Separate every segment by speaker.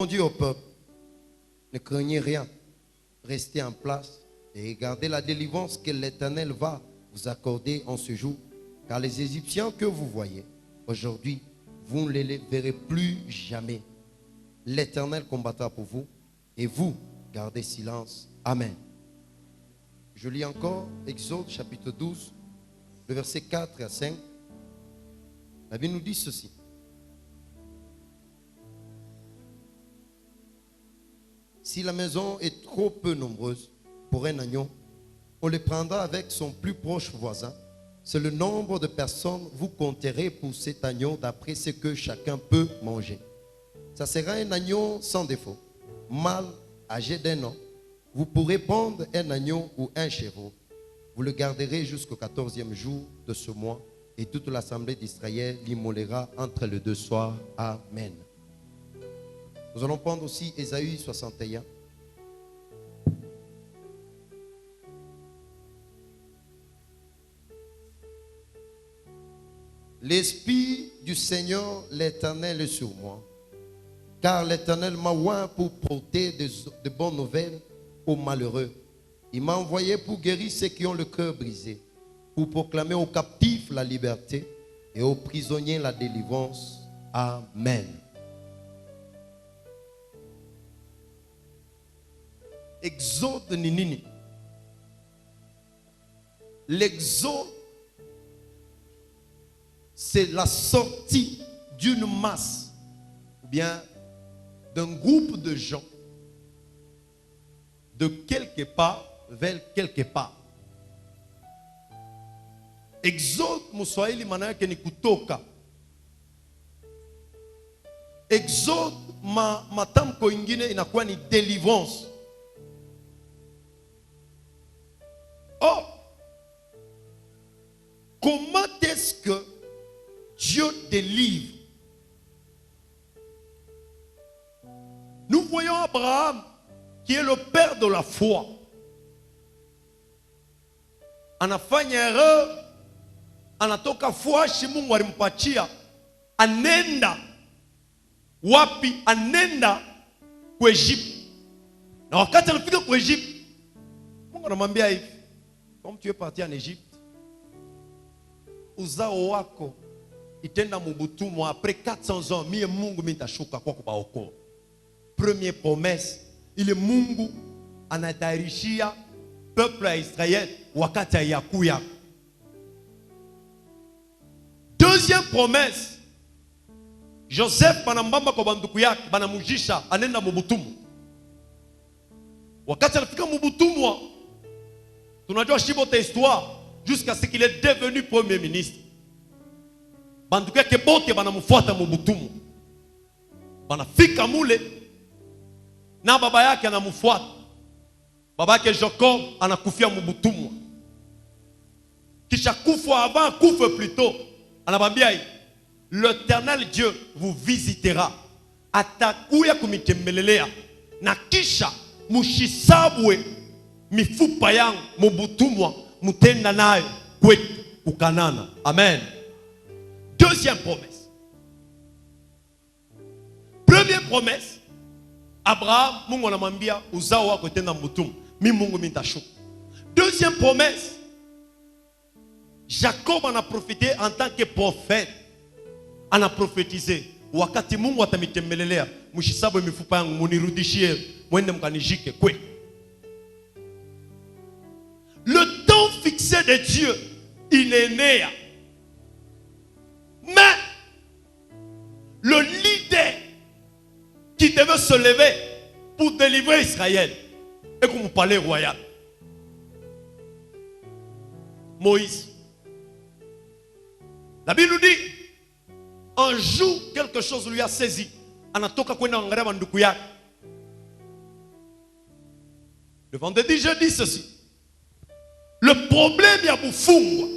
Speaker 1: Dieu au peuple, ne craignez rien, restez en place et gardez la délivrance que l'Éternel va vous accorder en ce jour. Car les Égyptiens que vous voyez aujourd'hui, vous ne les verrez plus jamais. L'Éternel combattra pour vous et vous gardez silence. Amen. Je lis encore Exode chapitre 12, le verset 4 à 5. La Bible nous dit ceci. Si la maison est trop peu nombreuse pour un agneau, on le prendra avec son plus proche voisin. C'est le nombre de personnes vous compterez pour cet agneau d'après ce que chacun peut manger. Ça sera un agneau sans défaut, mâle, âgé d'1 an. Vous pourrez prendre un agneau ou un chevreau. Vous le garderez jusqu'au 14e jour de ce mois et toute l'assemblée d'Israël l'immolera entre les deux soirs. Amen. Nous allons prendre aussi Ésaïe 61. L'Esprit du Seigneur, l'Éternel est sur moi. Car l'Éternel m'a oint pour porter de bonnes nouvelles aux malheureux. Il m'a envoyé pour guérir ceux qui ont le cœur brisé, pour proclamer aux captifs la liberté et aux prisonniers la délivrance. Amen. Exode Ninini. L'exode, c'est la sortie d'une masse, ou bien d'un groupe de gens, de quelque part vers quelque part. Exode Muswahili maana yake ni kutoka. Exode matamko ingine inakuwa ni délivrance. Oh, comment est-ce que Dieu délivre? Nous voyons Abraham, qui est le père de la foi. Anafanya erreur, anatoka fuashi Mungu alimpatia, anenda wapi? Anenda kwa Egypte. Na wakati anafika kwa Egypte, Mungu anamwambia hivi: comme tu es parti en Égypte, uzao wako itenda mubutumwa après 400 ans, mie Mungu mitashuka kwa kubaokoa. Première promesse, ile Mungu anatayarishia peuple ya Israël wakati ya kuya. Deuxième promesse, Joseph banambamba kwa banduku yake, banamujisha anenda mubutumwa. Wakati anafika mubutumwa, tunajua shibote histoire jusqu'à ce qu'il est devenu premier ministre. Banduku yake bote banamufuata mubutumwa. Banafika mule na baba yake anamufuata. Baba yake Jacob anakufia mubutumwa. Kisha kufa avant kufa plutôt, anabambia l'Éternel Dieu vous visitera. Atakuya kumitembelelea na kisha mushisabwe mifupa yangu mubutumwa mutenda nayo kwetu ukanana. Amen. Deuxième promesse. Première promesse, Abraham, Mungu anamwambia uzao wako tena mutumwa, mimi Mungu nitashuka. Deuxième promesse, Jacob en a profité en tant que prophète. En a prophétisé, wakati Mungu atamitembelelea, mushisabwe mifupa yangu munirudishie, mwende mkanijike kwetu. Le temps fixé de Dieu, il est né. Mais le leader qui devait se lever pour délivrer Israël est comme palais royal. Moïse. La Bible nous dit, un jour quelque chose lui a saisi. Anatoka kwenda angalia banduku yake. Le vendredi, je dis ceci. Le problème ya bufungwa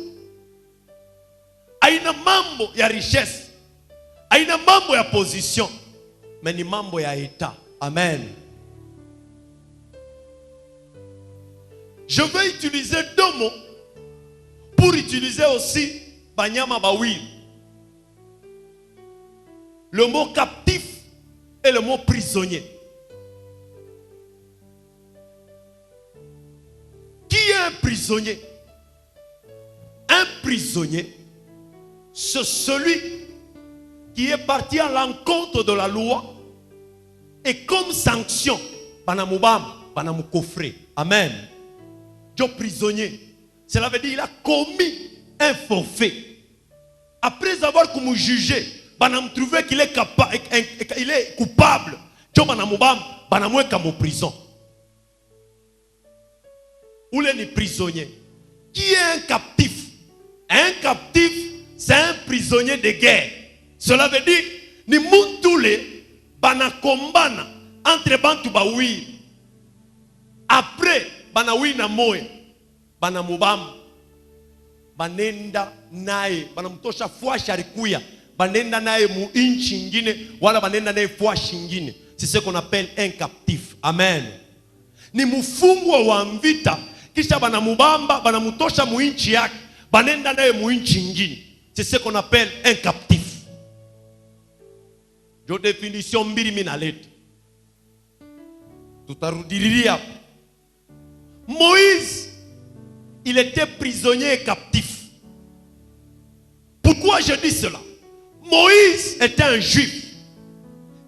Speaker 1: haina mambo ya richesse, haina mambo ya position, mais ni mambo ya état. Amen. Je vais utiliser deux mots pour utiliser aussi banyama bawili. Le mot captif
Speaker 2: et le mot prisonnier. Qui est un prisonnier? Un prisonnier, c'est celui qui est parti à l'encontre de la loi et comme sanction, banamubam, banamukofré. Amen. Dieu prisonnier. Cela veut dire qu'il a commis un forfait. Après avoir comme jugé, banam trouvé qu'il est capable, il est coupable. Dieu banamubam, banamoueka en prison. Où est le prisonnier? Qui est un captif? Un captif, c'est un prisonnier de guerre. Cela veut dire, ni muntule banakombana entre bantu bawi. Après, banawi na moe, banamubam, banenda nae, banamtosha fwa sharikuya, banenda nae mu inchi ingine, wala banenda nae fwa shingine. C'est ce qu'on appelle un captif. Amen. Ni mufungwa wa mvita, kisha banamubamba, banamutosha mu inchi yake. C'est ce qu'on appelle un captif. Je définition mbili minalete. Tutarudiria. Moïse, il était prisonnier et captif. Pourquoi je dis cela? Moïse était un juif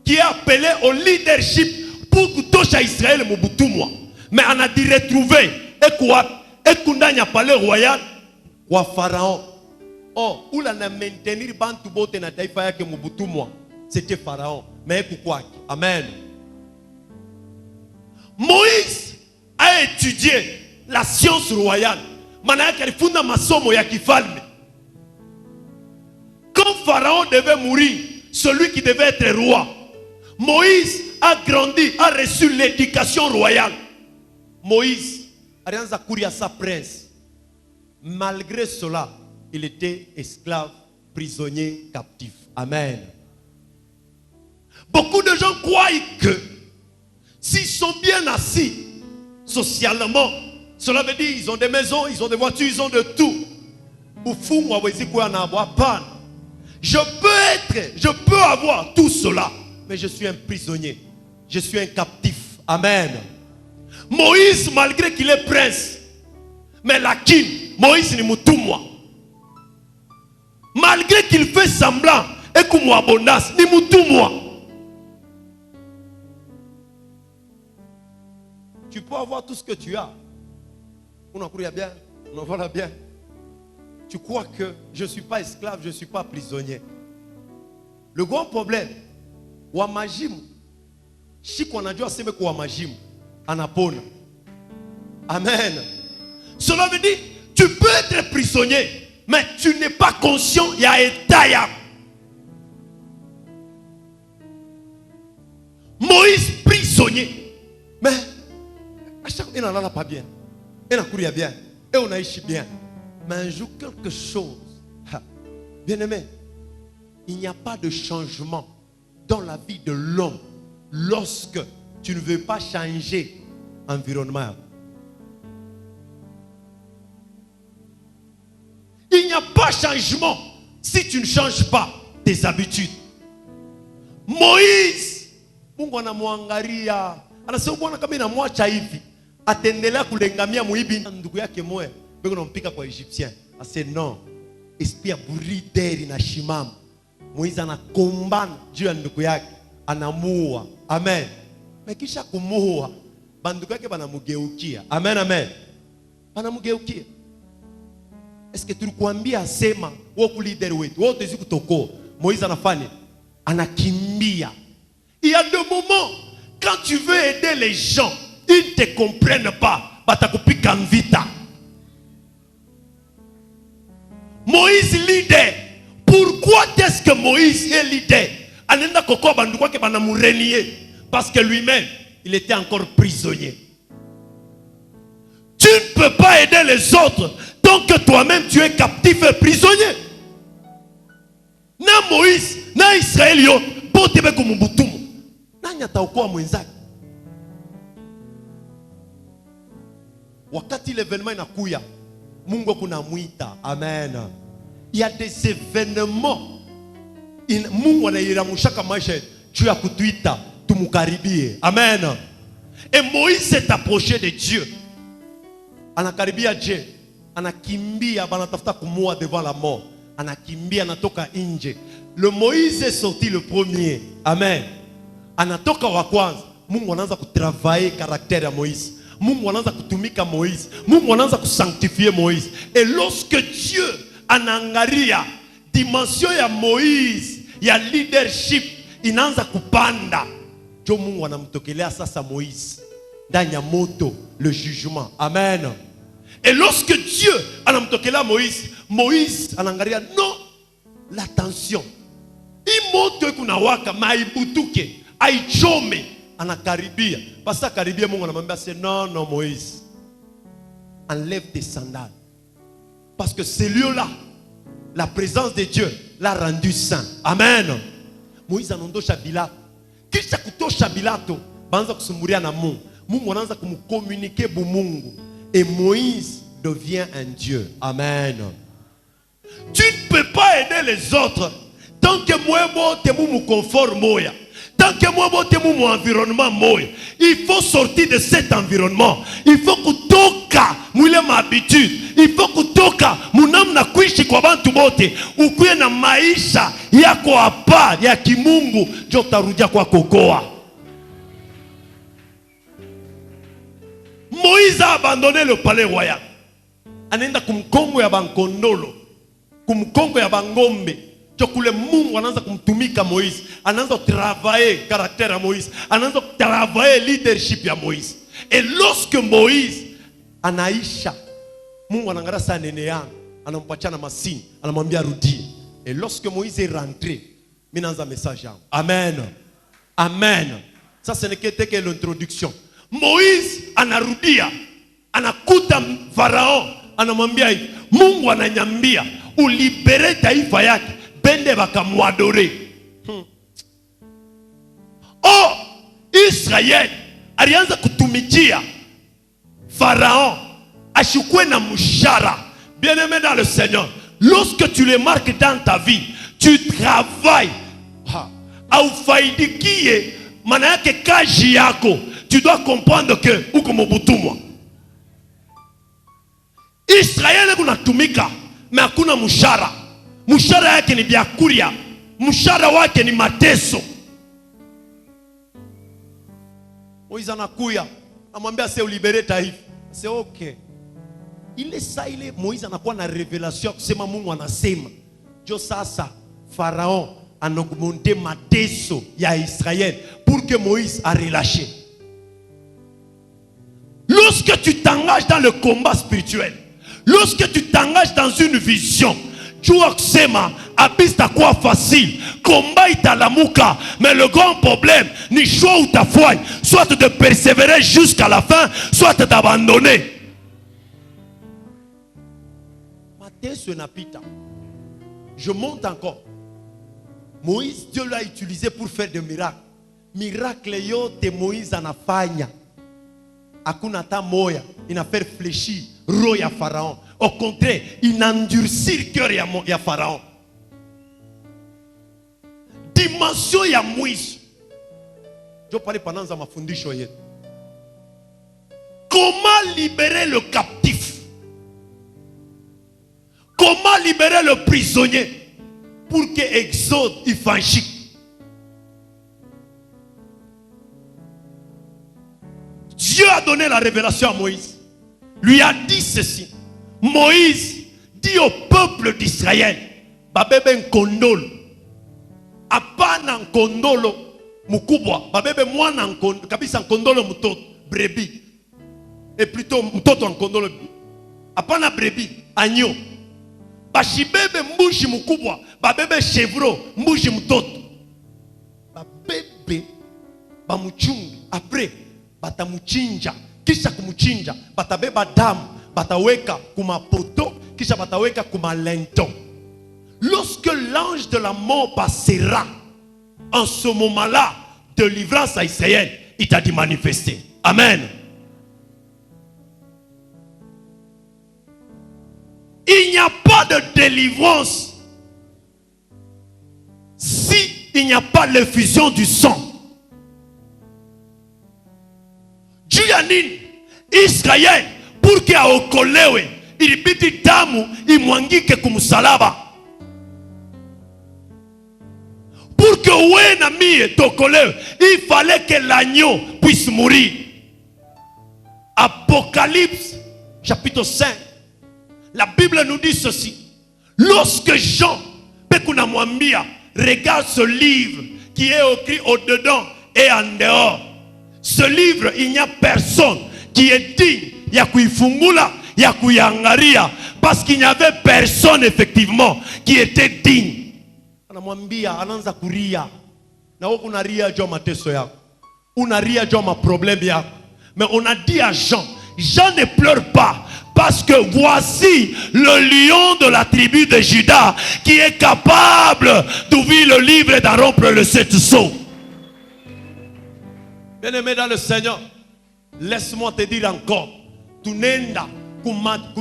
Speaker 2: qui est appelé au leadership pour que tout Israël mobutumwa. Mais on a dit retrouver et quoi? Et kundanya palais royal. Wa Pharaon. Oh, où l'on a maintenu bantu bote na taifa yake mubutumwa, c'était Pharaon. Mais pourquoi? Amen. Moïse a étudié la science royale. Manayake alifunda masomo ya kifalme. Quand Pharaon devait mourir, celui qui devait être roi, Moïse a grandi, a reçu l'éducation royale. Moïse a rien à courir à sa prince. Malgré cela, il était esclave, prisonnier, captif. Amen. Beaucoup de gens croient que s'ils sont bien assis socialement, cela veut dire qu'ils ont des maisons, ils ont des voitures, ils ont de tout. Je peux avoir tout cela, mais je suis un prisonnier. Je suis un captif. Amen. Moïse, malgré qu'il est prince, mais la kin, Moïse ni mutumwa. Malgré qu'il fait semblant et comme abondance, ni mutumwa. Tu peux avoir tout ce que tu as. On en croit bien, on en voit bien. Tu crois que je ne suis pas esclave, je ne suis pas prisonnier. Le grand problème, wamajim, si qu'on a dû assumer que wamajim, anapona. Amen. Cela veut dire, tu peux être prisonnier, mais tu n'es pas conscient, il y a état. Moïse prisonnier, mais à chaque fois, il n'en a pas bien. Il n'en courait bien. Et on a échoué bien. Mais un jour, quelque chose. Bien aimé, il n'y a pas de changement dans la vie de l'homme lorsque tu ne veux pas changer l'environnement. Il n'y a pas de changement si tu ne changes pas tes habitudes. Moïse, Mungu anamwangalia, anasema Bwana kama inamwacha hivi, ataendelea kulengamia muibi ndugu yake moe, bego nampika kwa Egyptien. Ase non, espia burideri na shimama. Moïse anakombana juu ya ndugu yake, anamuua. Amen. Mekisha kumuua, bandugu yake banamugeukia. Amen, amen. Banamugeukia. Est-ce que tulikuambia sema woku leader wetu wote ziku toko Moïse anafanya anakimbia. Il y a des moments quand tu veux aider les gens, ils ne te comprennent pas, batakupika vita. Moïse leader. Pourquoi est-ce que Moïse est leader? Anenda koko banduko ke banamurenier parce que lui-même il était encore prisonnier. Tu ne peux pas aider les autres tant que toi-même tu es captif et prisonnier. Na Moïse, na Israël yo, bote beko mbutumu. Na nyata ukoa mwenzake. Wakati l'événement inakuya, Mungu kuna muita. Amen. Il y a des événements. Mungu anairamushaka maisha tu as kutuita tumukaribie. Amen. Et Moïse s'est approché de Dieu. Anakaribia Dieu. Anakimbia banatafuta kumua devant la mort. Anakimbia anatoka nje. Le Moïse est sorti le premier. Amen. Anatoka wa kwanza. Mungu anaanza kutravailler caractère ya Moïse. Mungu anaanza kutumika Moïse. Mungu anaanza kusanctifier Moïse. Et lorsque Dieu anaangalia dimension ya Moïse, ya leadership inaanza kupanda, jo Mungu anamtokelea sasa Moïse ndani ya moto, le jugement. Amen. Et lorsque Dieu anamtokelea Moïse, Moïse anaangalia non, l'attention. Imoto kunawaka maibutuke, aichome, anakaribia. Basa karibia, Mungu anamwambia c'est non non Moïse. Enlève tes sandales. Parce que ce lieu-là, la présence de Dieu l'a rendu saint. Amen. Moïse anondosha bilato. Kisha kutosha bilato, banza kusumuria na Mungu. Mungu anaanza kumcommuniquer bu Mungu. Et Moïse devient un Dieu. Amen. Tu ne peux pas aider les autres tant que moi te mu confort moya. Tant que moi te mu environnement moya. Il faut sortir de cet environnement. Il faut kutoka mwile habitude. Il faut kutoka munamna kuishi kwa bantu bote. Ukuye na maisha yako hapa ya kimungu, jo tarudia kwa kokoa. Moïse a abandonné le palais royal. Anaenda kumkongo ya bankondolo, kumkongo ya bangombe. Chokule Mungu anaanza kumtumika Moïse, anaanza travailler caractère ya Moïse, anaanza travailler leadership ya Moïse. Et lorsque Moïse anaisha, Mungu anangara sa nene yangu, anampatia na masini, anamwambia rudi. Et lorsque Moïse est rentré, minaanza message yangu. Amen. Amen. Ça ce n'est que l'introduction. Moïse anarudia, anakuta Pharaon, anamwambia hivi, Mungu ananyambia ulibere taifa yake, bende bakamwadore. Oh, Israël alianza kutumikia Pharaon, ashukwe na mshara. Bien-aimé dans le Seigneur, lorsque tu le marques dans ta vie, tu travailles, aufaidikie maana yake kazi yako. Tu dois comprendre que uko mobutumwa. Israeli kunatumika, mais hakuna mshara. Mshara yake ni vyakulia, mshara wake ni mateso. Moïse anakuya, amwambia c'est libérer taifa. C'est OK. Ile saa ile Moïse anakuwa na revelation kusema Mungu anasema. Jo sasa Pharaon anaugmente mateso ya Israël pour que Moïse a relâché. Lorsque tu t'engages dans le combat spirituel, lorsque tu t'engages dans une vision, tu as abista quoi facile, combat italamuka, mais le grand problème ni choix ou ta foi, soit de persévérer jusqu'à la fin, soit d'abandonner. Je monte encore. Moïse, Dieu l'a utilisé pour faire des miracles. Miracle yote Moïse anafanya. Hakuna ta moya, il a fait fléchir roho ya Pharaon. Au contraire, il endurcit le cœur ya Pharaon. Dimension ya Moïse. Je parle pendant ma mafundisho yetu. Comment libérer le captif? Comment libérer le prisonnier pour que Exode il franchisse? Dieu a donné la révélation à Moïse. Lui a dit ceci. Moïse dit au peuple d'Israël, babebe nkondolo, apana nkondolo mukubwa, babebe mwana nkondolo, kabisa nkondolo mutoto, brebi. Et plutôt mutoto nkondolo, apana brebi, agneau. Bashibebe mbushi mukubwa, babebe chevreau, mbushi mutoto. Babebe bamuchungi, après batamuchinja, kisha kumuchinja, batabeba damu, bataweka kuma poto, kisha bataweka kuma lento. Lorsque l'ange de la mort passera, en ce moment-là, délivrance à Israël, il t'a dit manifester. Amen. Il n'y a pas de délivrance si il n'y a pas l'effusion du sang. Juu ya nini Israeli purke aokolewe ilibidi damu imwangike kumsalaba? Pour que ouais na mie tokolewe, il fallait que l'agneau puisse mourir. Apocalypse chapitre 5, la Bible nous dit ceci. Lorsque Jean Pekuna Mwambia regarde ce livre qui est écrit au-dedans et en dehors, ce livre, il n'y a personne qui est digne ya kuifungula, ya kuyangaria, parce qu'il n'y avait personne effectivement qui était digne. Anamwambia anaanza kuria, na wewe unaria juu mateso yako, unaria juu maproblème yako. Mais on a dit à Jean, Jean ne pleure pas, parce que voici le lion de la tribu de Juda qui est capable d'ouvrir le livre et d'en rompre le 7 sceaux. Bien-aimé dans le Seigneur, laisse-moi te dire encore, Tunenda,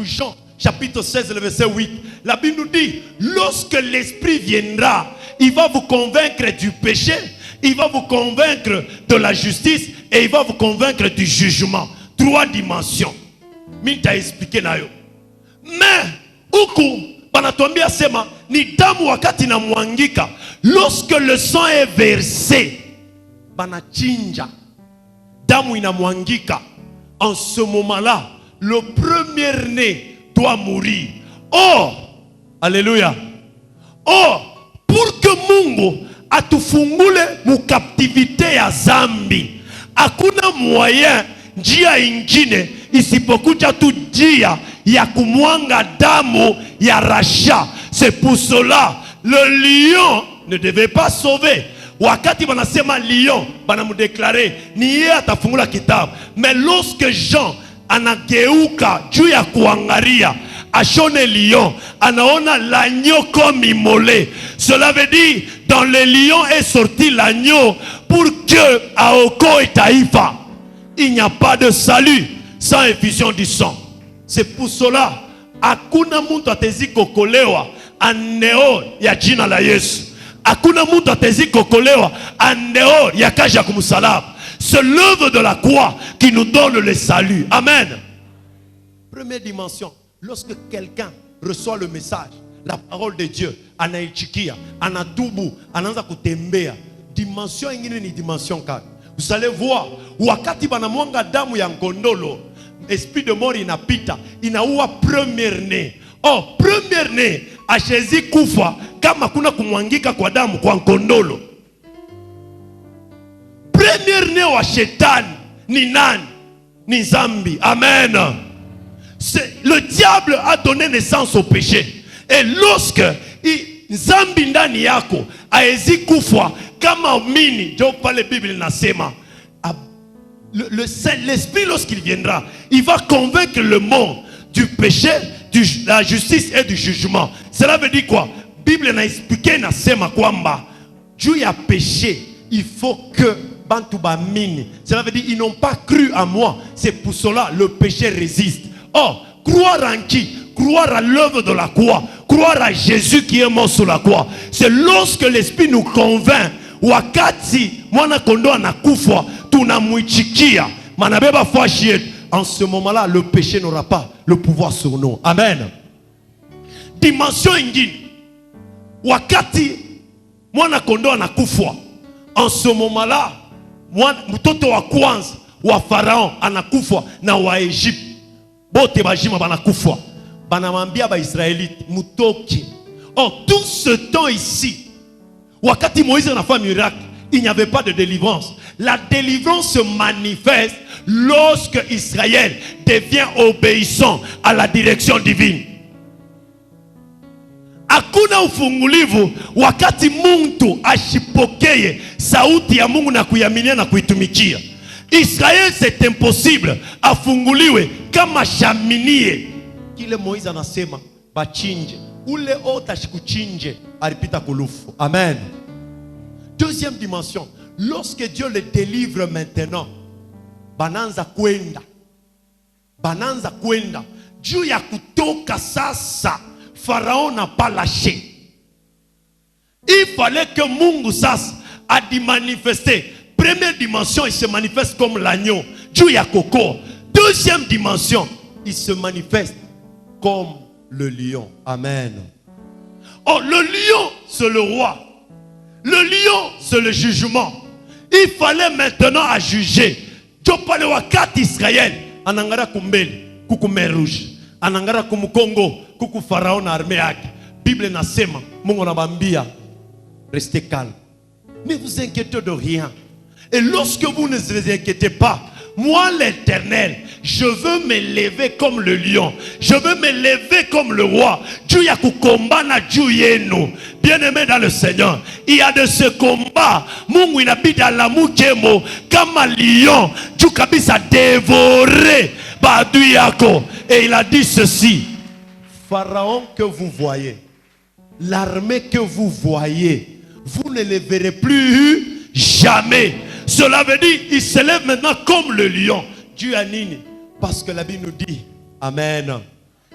Speaker 2: Jean, chapitre 16, le verset 8, la Bible nous dit, lorsque l'Esprit viendra, il va vous convaincre du péché, il va vous convaincre de la justice et il va vous convaincre du jugement. 3 dimensions. Minta expliqué nayo. Mais huku banatuambia sema ni damu wakati na mwangika. Lorsque le sang est versé, banachinja, damu inamwangika. En ce moment-là, le premier-né doit mourir. Or, alléluia. Or, pour que Mungu atufungule mu captivité ya zambi, hakuna moyen njia ingine isipokuja tu njia ya kumwanga damu ya rachat. C'est pour cela le lion ne devait pas sauver. Wakati banasema lion banamudéclarer ni yeye atafungula kitabu. Mais lorsque Jean anageuka juu ya kuangalia ashone lion, anaona l'agneau comme immolé. Cela veut dire dans le lion est sorti l'agneau pour que aoko et taifa. Il n'y a pas de salut sans effusion du sang. C'est pour cela hakuna muntu atezi kokolewa aneo ya jina la Yesu. Hakuna muntu atezi kokolewa aneo ya kazi ya kumsalaba. C'est l'œuvre de la croix qui nous donne le salut. Amen. Première dimension, lorsque quelqu'un reçoit le message, la parole de Dieu, anaichikia, anatubu, anaanza kutembea. Dimension ingine ni dimension 4. Vous allez voir, wakati banamwanga damu ya ngondolo, esprit de mort inapita, inaua premier-né. Oh, premier-né ashezi kufa kama kuna kumwangika kwa damu kwa ngondolo. Premier-né wa shetani ni nani? Ni zambi. Amen. Le diable a donné naissance au péché. Et lorsque zambi ndani yako aezi kufa kama mini, jo pale Bible nasema, l'esprit lorsqu'il viendra, il va convaincre le monde du péché, de la justice et du jugement. Cela veut dire quoi? Bible n'a expliqué nasema kwamba juu ya péché, il faut que bantu ba mini. Cela veut dire ils n'ont pas cru à moi. C'est pour cela le péché résiste. Or, croire en qui? Croire à l'œuvre de la croix, croire à Jésus qui est mort sur la croix. C'est lorsque l'esprit nous convainc. Wakati mwana kondo anakufa tunamwichikia manabeba fashi yetu. En ce moment-là, le péché n'aura pas le pouvoir sur nous. Amen. Dimension ingine, wakati mwana kondo anakufa, en ce moment-là, mtoto wa kwanza wa Pharaon anakufa na wa Egypte bote bajima banakufa. Banamambia ba Israélite mutoki. Or tout ce temps ici, wakati Moïse a fait un miracle, il n'y avait pas de délivrance. La délivrance se manifeste lorsque Israël devient obéissant à la direction divine. Hakuna ufungulivu wakati muntu ashipokeye sauti ya Mungu na kuyaminia na kuitumikia. Israël c'est impossible afunguliwe kama shaminie. Kile Moïse anasema bachinje ule otashikuchinje alipita kulufu. Amen. Deuxième dimension, lorsque Dieu le délivre maintenant, bananza kwenda juu ya kutoka sasa. Pharaon n'a pas lâché. Il fallait que Mungu Sas a dit manifester. Première dimension, il se manifeste comme l'agneau. Dieu Yakoko. Deuxième dimension, il se manifeste comme le lion. Amen. Oh, le lion, c'est le roi. Le lion, c'est le jugement. Il fallait maintenant à juger. Dieu parlait au 4 Israël. Anangara kumbeli, kuku mer rouge. Anangara kumu Congo, kuku Pharaon na armée yake. Bible nasema, Mungu nabambia, restez calme. Ne vous inquiétez de rien. Et lorsque vous ne vous inquiétez pas, moi l'Éternel, je veux me lever comme le lion. Je veux me lever comme le roi. Dieu y a combat na Dieu yenu. Bien-aimé dans le Seigneur, il y a de ce combat. Mungu inabidi alamu kemo kama lion. Dieu kabisa dévoré badu yako. Et il a dit ceci. Pharaon que vous voyez, l'armée que vous voyez, vous ne les verrez plus jamais. Cela veut dire il se lève maintenant comme le lion. Dieu a nini. Parce que la Bible nous dit, Amen.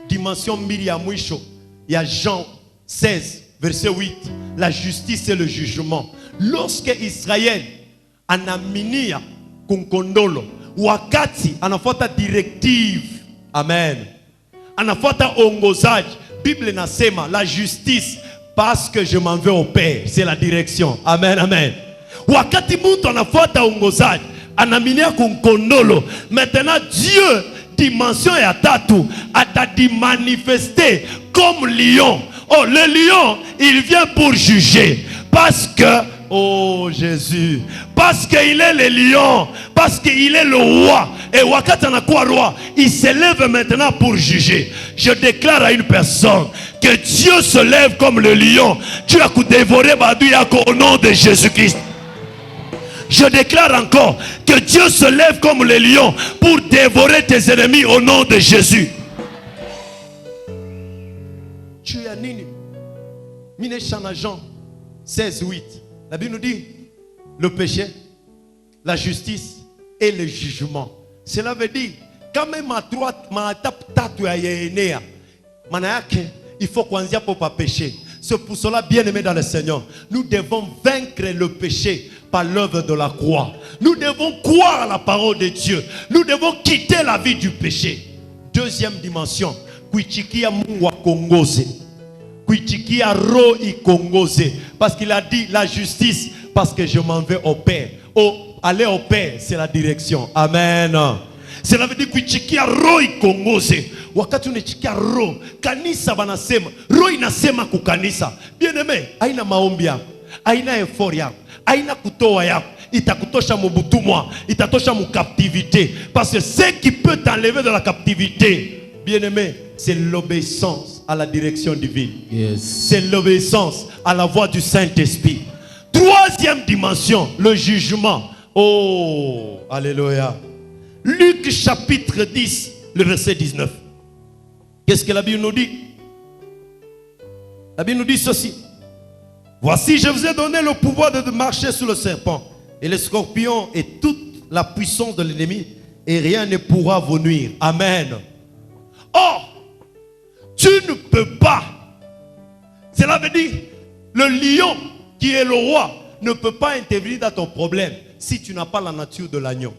Speaker 2: Dimension Miriamwisho. Il y a Jean 16, verset 8. La justice et le jugement. Lorsque Israël anaminia kunkondolo, wakati anafuata directive. Amen. Anafuata ongozaji. Bible nasema la justice parce que je m'en vais au Père. C'est la direction. Amen, amen. Wakati mtu anafuata ongozaji, anaminia kunkondolo. Maintenant Dieu, dimension ya tatu, atadi manifester comme lion. Oh, le lion, il vient pour juger. Parce que, oh Jésus, parce qu'il est le lion, parce qu'il est le roi. Et wakati anakuwa roi, il se lève maintenant pour juger. Je déclare à une personne que Dieu se lève comme le lion. Dieu a dévoré Badu Yako au nom de Jésus-Christ. Je déclare encore que Dieu se lève comme le lion pour dévorer tes ennemis au nom de Jésus. Tu es nini? Mine chana Jean 16, 8. La Bible nous dit le péché, la justice et le jugement. Cela veut dire quand même ma étape tatu ya yenea. Manayake, il faut qu'on dise pour pas pécher. C'est pour cela, bien aimé dans le Seigneur, nous devons vaincre le péché par l'œuvre de la croix. Nous devons croire à la parole de Dieu. Nous devons quitter la vie du péché. Deuxième dimension, kuichikia Mungu wa kongose. Kuichikia ro i kongose. Parce qu'il a dit la justice, parce que je m'en vais au Père. Aller au Père, c'est la direction. Amen. Cela veut dire kuichikia ro i kongose. Wakati unachikia roho, kanisa banasema, roho inasema kukanisa. Bien aimé, haina maombi yako, haina effort yako, haina kutoa yako, itakutosha mubutumwa, itatosha mu captivité. Parce que ce qui peut t'enlever de la captivité, bien aimé, c'est l'obéissance à la direction divine. Yes. C'est l'obéissance à la voix du Saint-Esprit. Troisième dimension, le jugement. Oh, alléluia. Luc chapitre 10, le verset 19. Qu'est-ce que la Bible nous dit? La Bible nous dit ceci. Voici, je vous ai donné le pouvoir de marcher sur le serpent et le scorpion et toute la puissance de l'ennemi, et rien ne pourra vous nuire. Amen. Or, tu ne peux pas. Cela veut dire, le lion qui est le roi ne peut pas intervenir dans ton problème si tu n'as pas la nature de l'agneau.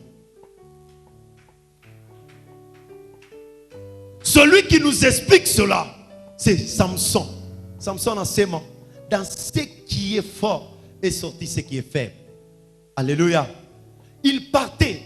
Speaker 2: Celui qui nous explique cela, c'est Samson. Samson a ses mains. Dans ce qui est fort est sorti ce qui est faible. Alléluia. Il partait.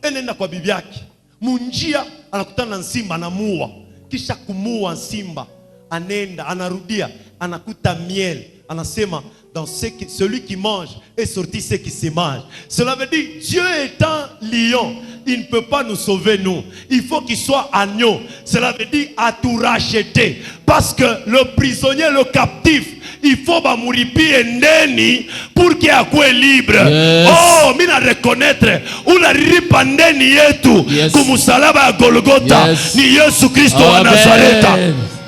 Speaker 2: Enenda kwa bibi yake. Munjia anakutana na simba anamuua. Kisha kumuua simba. Anenda, anarudia, anakuta miel. Anasema dans celui qui mange est sorti ce qui se mange. Cela veut dire Dieu étant lion, il ne peut pas nous sauver nous. Il faut qu'il soit agneau. Cela veut dire à tout racheter. Parce que le prisonnier, le captif, il faut bamuripi endeni pour qu'il soit libre. Yes. Oh, mina reconnaître una ripa ndeni yetu kumusalaba ya Golgotha ni Yesu Kristo wa Nazareta.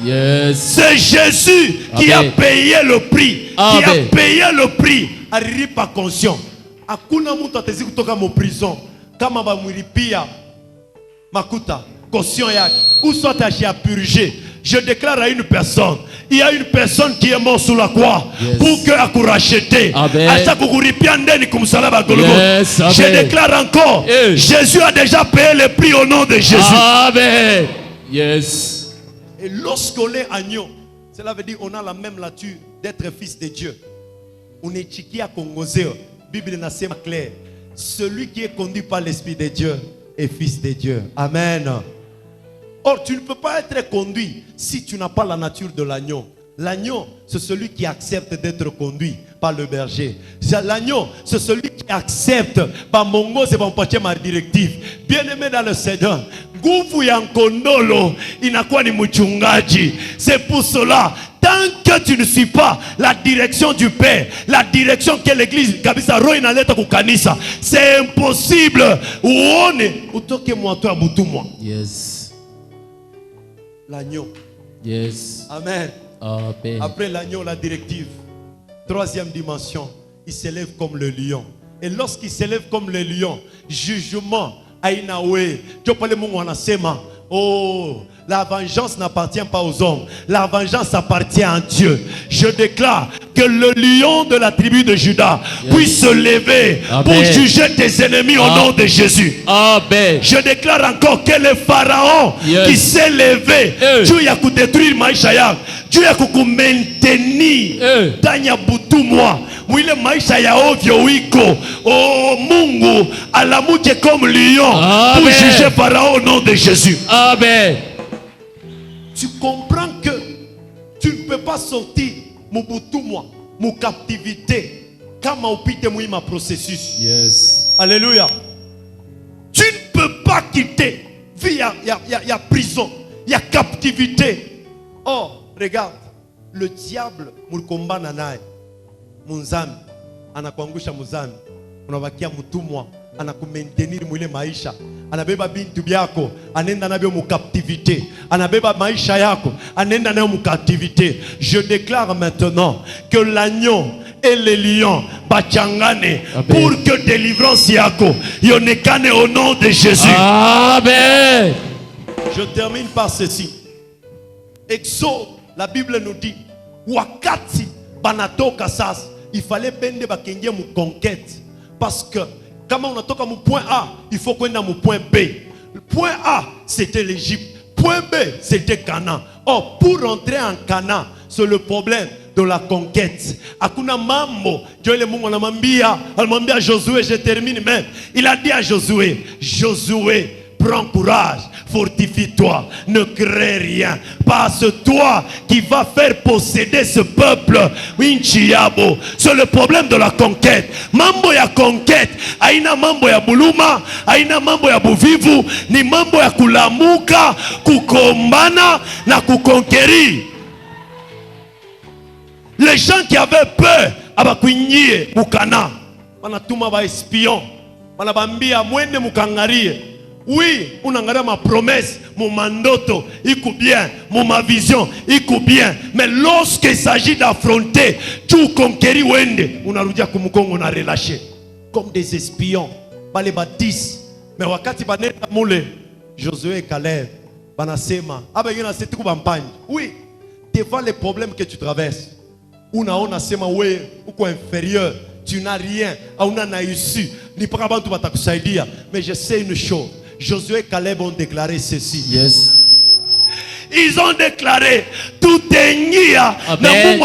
Speaker 2: Yes. C'est Jésus qui a payé le prix. Qui a payé le prix. Aripa conscient. Hakuna mtu atezi kutoka mo prison kama bamwilipia makuta conscient yake ou soit ashi a purger. Je déclare à une personne, il y a une personne qui est morte sous la croix pour que à racheter. Je déclare encore, Jésus a déjà payé le prix au nom de Jésus.
Speaker 3: Amen. Yes.
Speaker 2: Et lorsqu'on est agneau, cela veut dire qu'on a la même nature d'être fils de Dieu. On est chiqué à Congosé. Bible n'a pas clair. Celui qui est conduit par l'Esprit de Dieu est fils de Dieu. Amen. Or, tu ne peux pas être conduit si tu n'as pas la nature de l'agneau. L'agneau, c'est celui qui accepte d'être conduit par le berger. L'agneau, c'est celui qui accepte par mongo, c'est mon ma directive. Bien-aimé dans le Seigneur, nguvu ya nkondolo inakuwa ni mchungaji. C'est pour cela, tant que tu ne suis pas la direction du Père, la direction que l'église kabisa roho inaleta kukanisa, c'est impossible uone utoke mwato ya butumwa.
Speaker 3: Yes.
Speaker 2: L'agneau.
Speaker 3: Yes.
Speaker 2: Amen.
Speaker 3: Amen.
Speaker 2: Après l'agneau, la directive. Troisième dimension, il s'élève comme le lion. Et lorsqu'il s'élève comme le lion, jugement, aïnaoué, oh, la vengeance n'appartient pas aux hommes. La vengeance appartient à Dieu. Je déclare que le lion de la tribu de Juda puisse se lever pour juger tes ennemis au nom de Jésus.
Speaker 3: Amen.
Speaker 2: Je déclare encore que le pharaon qui s'est levé, Dieu a détruire maisha yako, Dieu a maintenir tanya butumwa. Mwile maisha ya ovyo wiko. Oh Mungu alamuke comme lion pour juger pharaon au nom de Jésus.
Speaker 3: Amen.
Speaker 2: Tu comprends que tu ne peux pas sortir mubutumwa, mu captivité, kama upite muima processus.
Speaker 3: Yes.
Speaker 2: Alléluia. Tu ne peux pas quitter. Il y a prison, il y a captivité. Oh, regarde, le diable mulkomba nanae. Munzami anakuangusha muzami, unabakia mutumwa, anakumaintenir mwile maisha, anabeba bintu byako anenda nabyo mu captivité, anabeba maisha yako anenda nayo mu captivité. Je déclare maintenant que l'agneau et les lions bachangane pour que délivrance yako yonekane au nom de Jésus.
Speaker 3: Amen.
Speaker 2: Je termine par ceci. Exode, la Bible nous dit, wakati banatoka sasa, il fallait bende bakenge mu conquête, parce que quand on atoka mu point A, il faut qu'on ait mu point B. Le point A, c'était l'Égypte. Point B, c'était Canaan. Or, pour rentrer en Canaan, c'est le problème de la conquête. Akuna mambo, Dieu le mungu anamwambia, alimwambia Josué, je termine même. Il a dit à Josué, Josué, prends courage, fortifie-toi, ne crée rien. Parce toi qui vas faire posséder ce peuple. C'est le problème de la conquête. Mambo ya conquête, aina mambo ya buluma, aina mambo ya buvivu, ni mambo ya kulamuka, kukombana na kukonquérir. Les gens qui avaient peur, abakuinyie mukana, banatuma ba espion, banabambia mwende mukangarie. Oui, on a ma promesse, mon mandoto, il coupe bien, mon ma vision, il coupe bien. Mais lorsqu'il s'agit d'affronter, tout conquérir, on a dit on a relâché. Comme des espions, les bâtisses. Mais wakati baneta moule, Josué et Caleb, banasema, c'est tout campagne. Oui, devant les problèmes que tu traverses, on a sema ouais, ou quoi inférieur, tu n'as rien, on a réussi, ni pas avant tout batakusaidia. Mais je sais une chose. Josué et Caleb ont déclaré ceci.
Speaker 3: Yes.
Speaker 2: Ils ont déclaré tout est nia.
Speaker 3: Amen.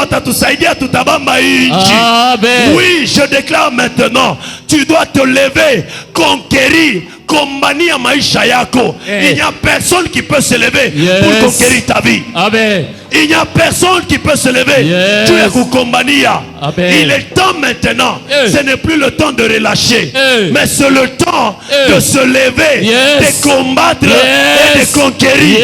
Speaker 2: Oui, je déclare maintenant, tu dois te lever, conquérir, combattre maisha yako. Il n'y a personne qui peut se lever pour conquérir ta vie.
Speaker 3: Amen.
Speaker 2: Il n'y a personne qui peut se lever. Tu es pour combattre. Il est temps maintenant. Ce n'est plus le temps de relâcher, mais c'est le temps de se lever, de combattre et de conquérir.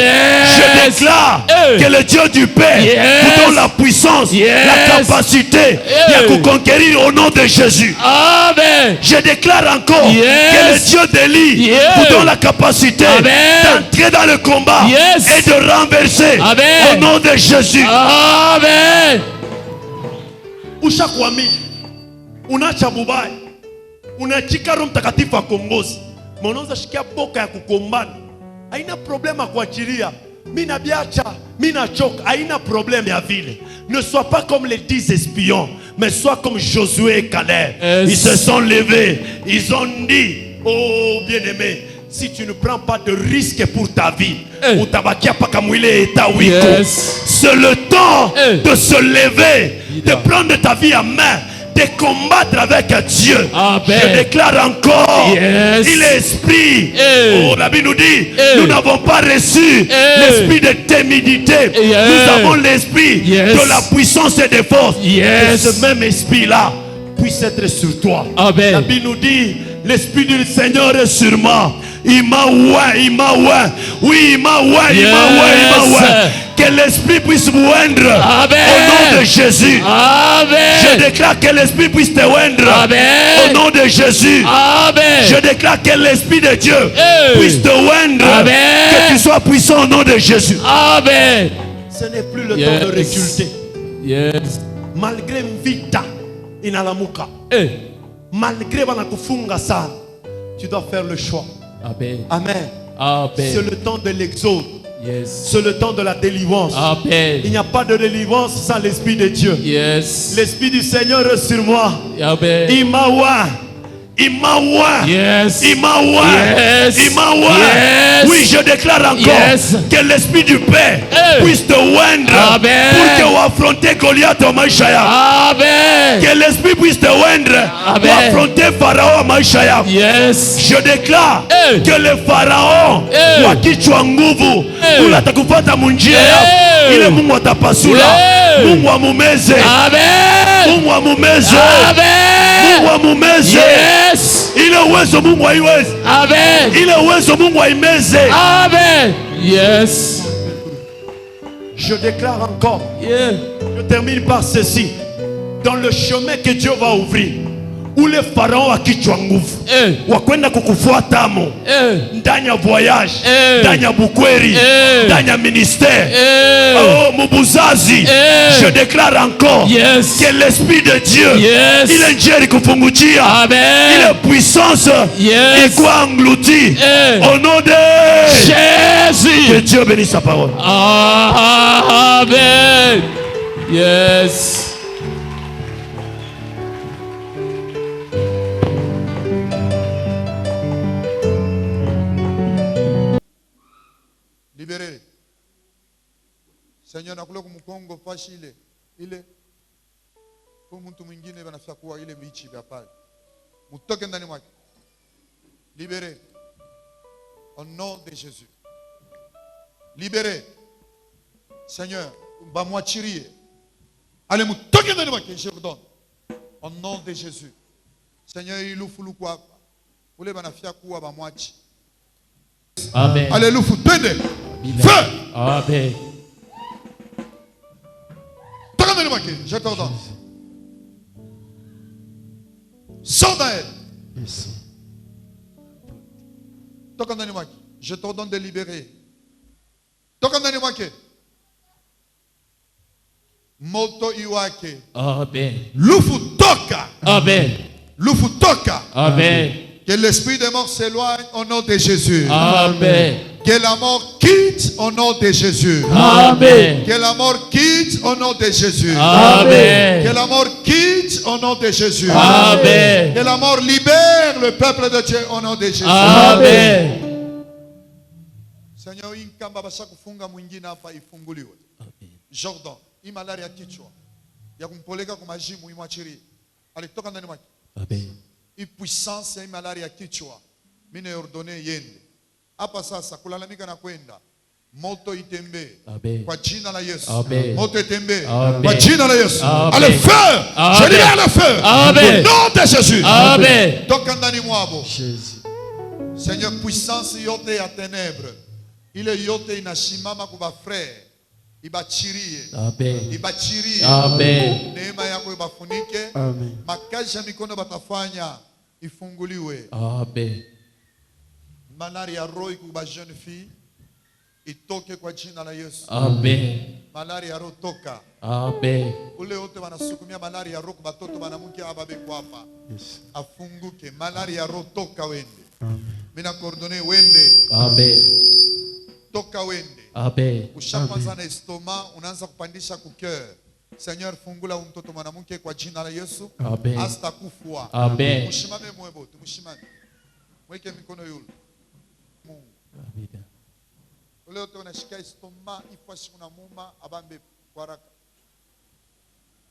Speaker 2: Je déclare que le Dieu du Père vous donne la puissance, la capacité de conquérir au nom de Jésus.
Speaker 3: Amen.
Speaker 2: Je déclare encore que le Dieu d'Élie vous donne la capacité d'entrer dans le combat et de renverser au nom de Jésus.
Speaker 3: Amen.
Speaker 2: Ushakwami, unacha mubaya, unachika Roho Mtakatifu akongozi. Mwanauza shikia boka ya kukombana. Haina problema kuachilia. mina biacha, mina choc, aina problème ya ville. Ne sois pas comme les 10 espions, mais sois comme Josué et Caleb.
Speaker 3: Yes.
Speaker 2: Ils se sont levés, ils ont dit, oh bien-aimé, si tu ne prends pas de risque pour ta vie,
Speaker 3: Hey. Yes.
Speaker 2: c'est le temps
Speaker 3: Hey.
Speaker 2: de se lever, de prendre ta vie en main, de combattre avec Dieu.
Speaker 3: Amen.
Speaker 2: Je déclare encore,
Speaker 3: Yes.
Speaker 2: il est esprit.
Speaker 3: Hey.
Speaker 2: Oh, la Bible nous dit,
Speaker 3: Hey.
Speaker 2: nous n'avons pas reçu l'esprit de timidité.
Speaker 3: Yes.
Speaker 2: Nous avons l'esprit
Speaker 3: Yes.
Speaker 2: de la puissance et de force.
Speaker 3: Yes.
Speaker 2: Que ce même esprit-là puisse être sur toi.
Speaker 3: Amen.
Speaker 2: La Bible nous dit, l'esprit du Seigneur est sur moi. Il m'a oint, il m'a oint. Oui, il m'a oint, il m'a oint, il m'a oint. Que l'esprit puisse vous oindre.
Speaker 3: Amen.
Speaker 2: Au nom de Jésus.
Speaker 3: Amen.
Speaker 2: Je déclare que l'esprit puisse te oindre.
Speaker 3: Amen.
Speaker 2: Au nom de Jésus.
Speaker 3: Amen.
Speaker 2: Je déclare que l'esprit de Dieu
Speaker 3: Hey.
Speaker 2: puisse te oindre.
Speaker 3: Amen.
Speaker 2: Que tu sois puissant au nom de Jésus.
Speaker 3: Amen.
Speaker 2: Ce n'est plus le
Speaker 3: Yes.
Speaker 2: temps de reculter.
Speaker 3: Yes.
Speaker 2: Malgré vita inalamuka.
Speaker 3: Hey.
Speaker 2: Malgré banakufunga sana, tu dois faire le choix.
Speaker 3: Amen.
Speaker 2: Amen. C'est
Speaker 3: Amen.
Speaker 2: le temps de l'exode.
Speaker 3: Yes.
Speaker 2: C'est le temps de la délivrance. Il
Speaker 3: Amen.
Speaker 2: n'y a pas de délivrance sans l'esprit de Dieu.
Speaker 3: Yes.
Speaker 2: L'esprit du Seigneur est sur moi.
Speaker 3: Amen.
Speaker 2: Il m'a oint. Il m'a oint.
Speaker 3: Yes.
Speaker 2: Il m'a oint.
Speaker 3: Yes.
Speaker 2: Il m'a oint.
Speaker 3: Yes.
Speaker 2: Oui, je déclare encore
Speaker 3: Yes.
Speaker 2: que l'esprit du Père
Speaker 3: Hey.
Speaker 2: puisse te oindre
Speaker 3: Amen.
Speaker 2: pour que vous affrontiez Goliath au Maïchaya.
Speaker 3: Amen.
Speaker 2: Que l'esprit puisse te oindre
Speaker 3: Amen.
Speaker 2: pour affronter Pharaon au Maïchaya.
Speaker 3: Yes.
Speaker 2: Je déclare
Speaker 3: Hey.
Speaker 2: que le Pharaon
Speaker 3: Hey.
Speaker 2: wakichwa nguvu
Speaker 3: Hey.
Speaker 2: ula atakupata munjia yako
Speaker 3: Hey.
Speaker 2: ile Mungu atapasula.
Speaker 3: Hey.
Speaker 2: Mungu amumeze.
Speaker 3: Amen.
Speaker 2: Mungu amumeze.
Speaker 3: Amen.
Speaker 2: Mungu amumeze.
Speaker 3: Yes.
Speaker 2: Ile uwezo Mungu haiwezi.
Speaker 3: Amen.
Speaker 2: Ile uwezo Mungu haimeze.
Speaker 3: Amen. Yes.
Speaker 2: Je déclare encore,
Speaker 3: Yeah.
Speaker 2: je termine par ceci. Dans le chemin que Dieu va ouvrir, où les pharaons akichwa nguvu
Speaker 3: Hey.
Speaker 2: wakwenda kukufuatamo
Speaker 3: Hey.
Speaker 2: ndani ya voyage,
Speaker 3: Hey.
Speaker 2: ndani ya bukweri,
Speaker 3: Hey.
Speaker 2: ndani ya ministère,
Speaker 3: Hey.
Speaker 2: oh mubuzazi,
Speaker 3: Hey.
Speaker 2: je déclare encore
Speaker 3: Yes.
Speaker 2: que l'esprit de Dieu,
Speaker 3: Yes.
Speaker 2: il est njia ikufungukia,
Speaker 3: Amen.
Speaker 2: il est puissance,
Speaker 3: Yes.
Speaker 2: ikuwa englouti,
Speaker 3: Hey.
Speaker 2: au nom de
Speaker 3: Jésus.
Speaker 2: que Dieu bénisse sa parole.
Speaker 3: Amen. Yes.
Speaker 4: Libéré. Seigneur, nakule kumukongo fashi ile kwa mtu mwingine banafia kuwa ile michi ya pale. Mutoke ndani mwake. Libéré. Au nom de Jésus. Libéré. Seigneur, bamwachirie. Allez mutoke ndani mwake, je vous donne. Au nom de Jésus. Seigneur, ilufulu kwa ule banafia kuwa bamwachi.
Speaker 3: Amen.
Speaker 4: Alléluia. Twende. Feu.
Speaker 3: Amen.
Speaker 4: Je t'ordonne. Sors d'elle. Je t'ordonne de libérer. Moto iwake.
Speaker 3: Amen.
Speaker 4: Lufu toka.
Speaker 3: Amen.
Speaker 4: Lufu toka.
Speaker 3: Amen.
Speaker 4: Que l'esprit de mort s'éloigne au nom de Jésus.
Speaker 3: Amen.
Speaker 4: Que la mort quitte au nom de Jésus.
Speaker 3: Amen.
Speaker 4: Que la mort quitte au nom de Jésus.
Speaker 3: Amen.
Speaker 4: Que la mort quitte au nom de Jésus.
Speaker 3: Amen.
Speaker 4: Que la mort libère le peuple de Dieu au nom de Jésus.
Speaker 3: Amen.
Speaker 4: Seigneur, inkamba basa kufunga mwingine hapa ifunguliwe. Jordan, hii malaria ya kichwa ya kumpoleka kwa majimu imwachirie. Alitoka ndani mwake.
Speaker 3: Amen.
Speaker 4: Hii puissance ya hii malaria ya kichwa mimi naordone yende. Hapa sasa kulalamika na kwenda. Moto itembe.
Speaker 3: Amen.
Speaker 4: Kwa jina la Yesu.
Speaker 3: Amen.
Speaker 4: Moto itembe.
Speaker 3: Amen.
Speaker 4: Kwa jina la Yesu.
Speaker 3: Amen.
Speaker 4: Allez, feu.
Speaker 3: Amen.
Speaker 4: Je libère le feu.
Speaker 3: Amen.
Speaker 4: Au nom de Jésus.
Speaker 3: Amen.
Speaker 4: Toka ndani mwabo.
Speaker 3: Jésus.
Speaker 4: Seigneur, puissance yote ya ténèbres. Ile yote inasimama kwa frère. Ibachirie.
Speaker 3: Amen.
Speaker 4: Ibachirie.
Speaker 3: Amen.
Speaker 4: Neema yako ibafunike.
Speaker 3: Amen.
Speaker 4: Makazi ya mikono batafanya ifunguliwe.
Speaker 3: Amen.
Speaker 4: Malaria ya roho kwa jeune fille itoke kwa jina la Yesu.
Speaker 3: Amen.
Speaker 4: Malaria ya roho toka.
Speaker 3: Amen.
Speaker 4: Ule wote wanasukumia malaria ya roho kwa batoto banamuke ababe kwa hapa.
Speaker 3: Yes.
Speaker 4: Afunguke. Malaria ya roho toka wende. Amen. Mina coordonner wende.
Speaker 3: Amen.
Speaker 4: Toka wende.
Speaker 3: Amen.
Speaker 4: Ushaanza na estoma, unaanza kupandisha kukeur. Seigneur, fungula mtoto mwanamke kwa jina la Yesu.
Speaker 3: Amen.
Speaker 4: Hasta kufua.
Speaker 3: Amen.
Speaker 4: Mshimame mwebo, tumshimame. Mweke mikono yule. Mungu.
Speaker 3: Amen.
Speaker 4: Leo tunashika estoma ifashi kuna muma abambe kwa haraka.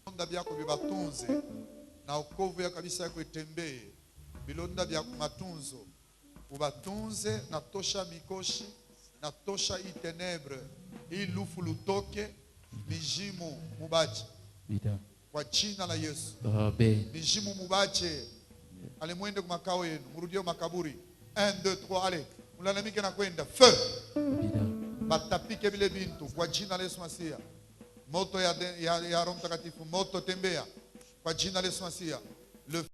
Speaker 4: Bilonda byako bibatunze na ukovu ya kabisa yako itembee. Bilonda byako matunzo ubatunze, na tosha mikoshi, na tosha itenebre, hii lufu lutoke, mijimu mubache kwa jina la Yesu.
Speaker 3: Amen.
Speaker 4: Mijimu mubache, ale mwende kwa makao yenu, murudie makaburi. 1 2 3, ale mulalamike na kwenda feu. Batapike vile bintu kwa jina la Yesu Masia. Moto ya Roho Mtakatifu, moto tembea kwa jina la Yesu Masia. Le